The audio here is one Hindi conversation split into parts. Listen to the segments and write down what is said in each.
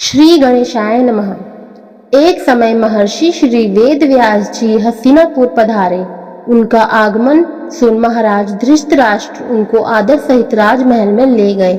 श्री गणेशाय नमः। एक समय महर्षि श्री वेद व्यास जी हस्तिनापुर पधारे। उनका आगमन सुन महाराज धृतराष्ट्र उनको आदर सहित राजमहल में ले गए।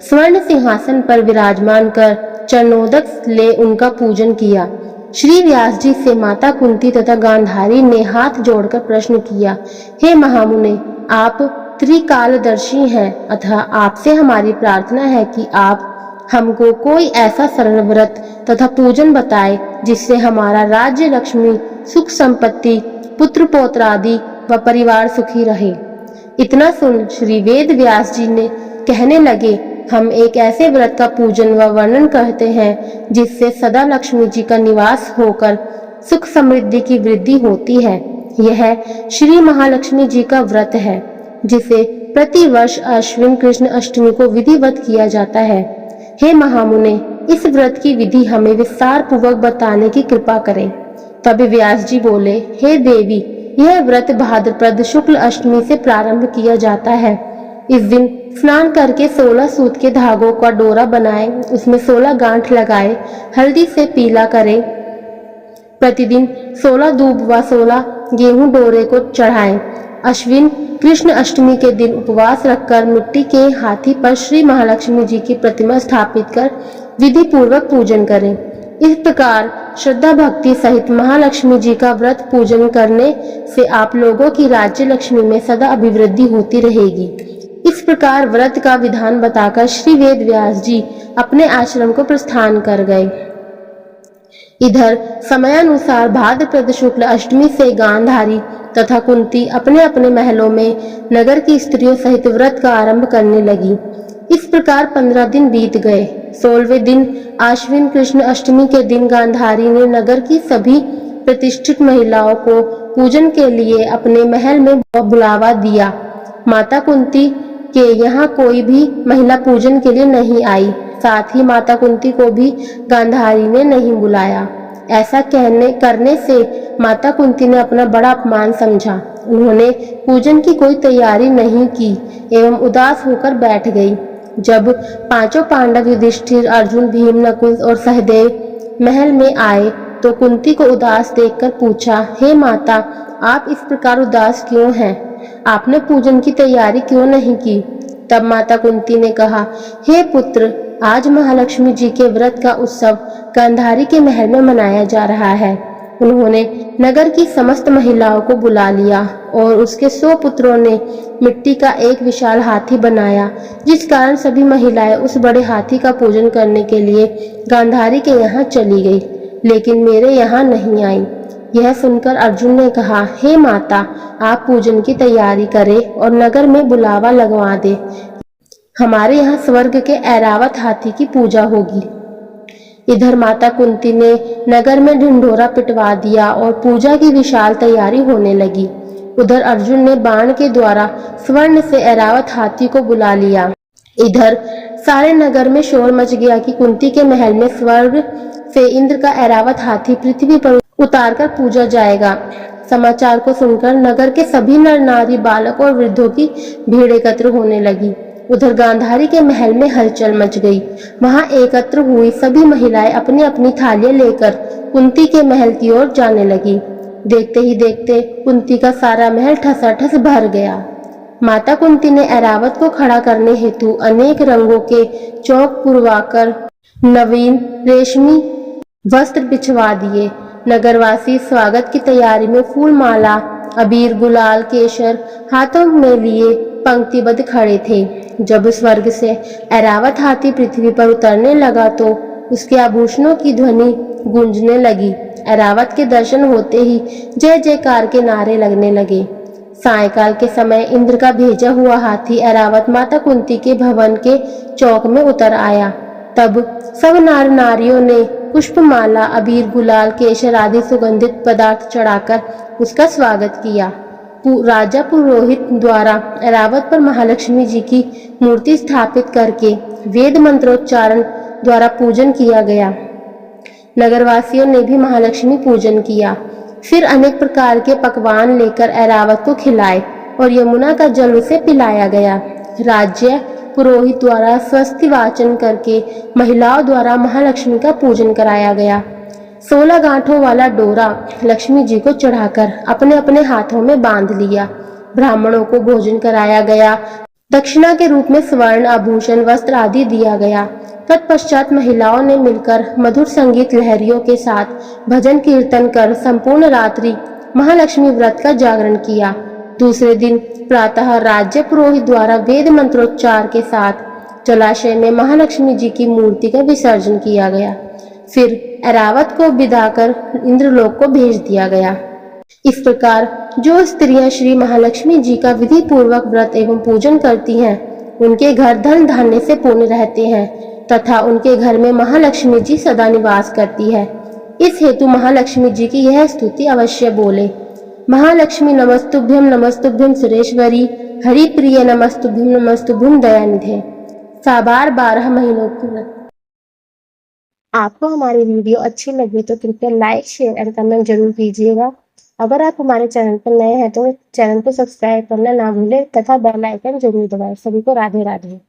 स्वर्ण सिंहासन पर विराजमान कर चरणोदक ले उनका पूजन किया। श्री व्यास जी से माता कुंती तथा गांधारी ने हाथ जोड़कर प्रश्न किया, हे महामुने, आप त्रिकालदर्शी हैं, अतः आपसे हमारी प्रार्थना है कि आप हमको कोई ऐसा सरल व्रत तथा पूजन बताए जिससे हमारा राज्य, लक्ष्मी, सुख संपत्ति, पुत्र पौत्र आदि व परिवार सुखी रहे। इतना सुन श्री वेद व्यास जी ने कहने लगे, हम एक ऐसे व्रत का पूजन व वर्णन करते हैं जिससे सदा लक्ष्मी जी का निवास होकर सुख समृद्धि की वृद्धि होती है। यह श्री महालक्ष्मी जी का व्रत है जिसे प्रतिवर्ष अश्विन कृष्ण अष्टमी को विधिवत किया जाता है। हे महामुने, इस व्रत की विधि हमें विस्तार पूर्वक बताने की कृपा करें। तब व्यास जी बोले, हे देवी, यह व्रत भाद्रपद शुक्ल अष्टमी से प्रारंभ किया जाता है। इस दिन स्नान करके 16 सूत के धागों का डोरा बनाए, उसमें 16 गांठ लगाए, हल्दी से पीला करें। प्रतिदिन 16 दूब व 16 गेहूं डोरे को चढ़ाएं। अश्विन कृष्ण अष्टमी के दिन उपवास रखकर मिट्टी के हाथी पर श्री महालक्ष्मी जी की प्रतिमा स्थापित कर विधि पूर्वक पूजन करें। इस प्रकार श्रद्धा भक्ति सहित महालक्ष्मी जी का व्रत पूजन करने से आप लोगों की राज्य लक्ष्मी में सदा अभिवृद्धि होती रहेगी। इस प्रकार व्रत का विधान बताकर श्री वेद व्यास जी अपने आश्रम को प्रस्थान कर गए। इधर समयानुसार भाद्रपद शुक्ल अष्टमी से गांधारी तथा कुंती अपने अपने महलों में नगर की स्त्रियों सहित व्रत का आरंभ करने लगी। इस प्रकार 15 दिन बीत गए। 16वें दिन आश्विन कृष्ण अष्टमी के दिन गांधारी ने नगर की सभी प्रतिष्ठित महिलाओं को पूजन के लिए अपने महल में बुलावा दिया। माता कुंती के यहाँ कोई भी महिला पूजन के लिए नहीं आई। साथ ही माता कुंती को भी गांधारी ने नहीं बुलाया। ऐसा करने से माता कुंती ने अपना बड़ा अपमान समझा। उन्होंने पूजन की कोई तैयारी नहीं की एवं उदास होकर बैठ गई। जब पांचों पांडव युधिष्ठिर, अर्जुन, भीम, नकुल और सहदेव महल में आए तो कुंती को उदास देखकर पूछा, हे माता, आप इस प्रकार उदास क्यों हैं? आपने पूजन की तैयारी क्यों नहीं की? तब माता कुंती ने कहा, हे पुत्र, आज महालक्ष्मी जी के व्रत का उत्सव गांधारी के महल में मनाया जा रहा है। उन्होंने नगर की समस्त महिलाओं को बुला लिया और उसके 100 पुत्रों ने मिट्टी का एक विशाल हाथी बनाया, जिस कारण सभी महिलाएं उस बड़े हाथी का पूजन करने के लिए गांधारी के यहाँ चली गई, लेकिन मेरे यहाँ नहीं आई। यह सुनकर अर्जुन ने कहा, हे माता, आप पूजन की तैयारी करें और नगर में बुलावा लगवा दे। हमारे यहाँ स्वर्ग के ऐरावत हाथी की पूजा होगी। इधर माता कुंती ने नगर में ढिंढोरा पिटवा दिया और पूजा की विशाल तैयारी होने लगी। उधर अर्जुन ने बाण के द्वारा स्वर्ण से ऐरावत हाथी को बुला लिया। इधर सारे नगर में शोर मच गया कि कुंती के महल में स्वर्ग से इंद्र का ऐरावत हाथी पृथ्वी पर उतारकर पूजा जाएगा। समाचार को सुनकर नगर के सभी नर नारी, बालक और वृद्धों की भीड़ एकत्र होने लगी। उधर गांधारी के महल में हलचल मच गई। वहां एकत्र हुई सभी महिलाएं अपनी अपनी थालियां लेकर कुंती के महल की ओर जाने लगी। देखते ही देखते कुंती का सारा महल ठसाठस भर गया। माता कुंती ने ऐरावत को खड़ा करने हेतु अनेक रंगों के चौक पुरवाकर नवीन रेशमी वस्त्र बिछवा दिए। नगरवासी स्वागत की तैयारी में फूल माला, अबीर, गुलाल, केसर हाथों में लिए पंक्तिबद्ध खड़े थे। जब स्वर्ग से ऐरावत हाथी पृथ्वी पर उतरने लगा तो उसके आभूषणों की ध्वनि गूंजने लगी। ऐरावत के दर्शन होते ही जय जयकार के नारे लगने लगे। सायंकाल के समय इंद्र का भेजा हुआ हाथी ऐरावत माता कुंती के भवन के चौक में उतर आया। तब सब नार नारियों ने पुष्पमाला, अबीर, गुलाल, केसर आदि सुगंधित पदार्थ चढ़ाकर उसका स्वागत किया। राजा पुरोहित द्वारा ऐरावत पर महालक्ष्मी जी की मूर्ति स्थापित करके वेद मंत्रोच्चारण द्वारा पूजन किया गया। नगरवासियों ने भी महालक्ष्मी पूजन किया। फिर अनेक प्रकार के पकवान लेकर ऐरावत को खिलाए और यमुना का जल उसे पिलाया गया। राज्य पुरोहित द्वारा स्वस्ति वाचन करके महिलाओं द्वारा महालक्ष्मी का पूजन कराया गया। 16 गांठों वाला डोरा लक्ष्मी जी को चढ़ाकर अपने अपने हाथों में बांध लिया। ब्राह्मणों को भोजन कराया गया। दक्षिणा के रूप में स्वर्ण आभूषण वस्त्र आदि दिया गया। तत्पश्चात महिलाओं ने मिलकर मधुर संगीत लहरियों के साथ भजन कीर्तन कर संपूर्ण रात्रि महालक्ष्मी व्रत का जागरण किया। दूसरे दिन प्रातः राज्य पुरोहित द्वारा वेद मंत्रोच्चार के साथ जलाशय में महालक्ष्मी जी की मूर्ति का विसर्जन किया गया। फिर ऐरावत को बिदाकर इंद्रलोक को भेज दिया गया। इस प्रकार जो स्त्रियां श्री महालक्ष्मी जी का विधि पूर्वक व्रत एवं पूजन करती हैं, उनके घर धन धान्य से पूर्ण रहते हैं तथा उनके घर में महालक्ष्मी जी सदा निवास करती है। इस हेतु महालक्ष्मी जी की यह स्तुति अवश्य बोले। महालक्ष्मी नमस्तुभ्यम सुरेश्वरी, हरि प्रिय नमस्तुभ्यम दयानिधे। साबार 12 महीनों की व्रत। आपको हमारी वीडियो अच्छी लगी तो कृपया लाइक, शेयर एंड कमेंट जरूर कीजिएगा। अगर आप हमारे चैनल पर नए हैं तो चैनल को सब्सक्राइब करना ना भूलें तथा बेल आइकन जरूर दबाएं। सभी को राधे राधे।